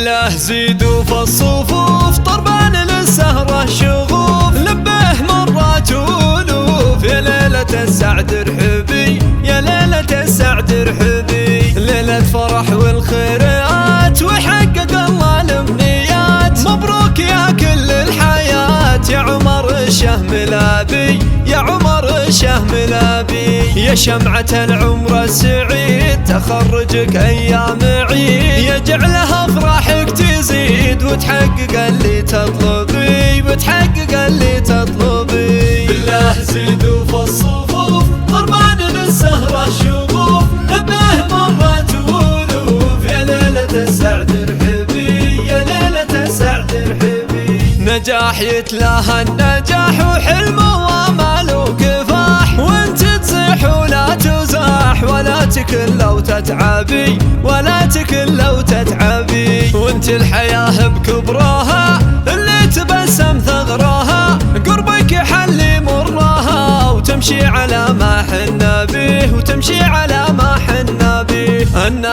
بالله زيدوا في الصفوف طربان للسهرة شغوف لبه مرات ولوف يا ليلة السعد ارحبي يا ليلة السعد ارحبي ليلة فرح والخيرات وحقق الله الامنيات مبروك يا كل الحياة يا عمر الشهم لابي يا عمر الشهم لابي يا شمعة العمر السعيد تخرجك ايام عيد يجعلها افراحك تزيد وتحقق اللي تطلبي وتحقق اللي تطلبي بالله زيدوا في الصفوف طربان للسهرة شغوف به مرات ولوف يا ليلة السعد ارحبي يا ليلة السعد ارحبي نجاح يتلاها النجاح وحلمه وامال وكفاح وانت تصيح ولا تزاح ولا تكل لو تتعبي ولا تكل لو تتعبي وانت الحياة بكبرها اللي تبسم ثغرها قربك يحلي مرها وتمشي على ما حن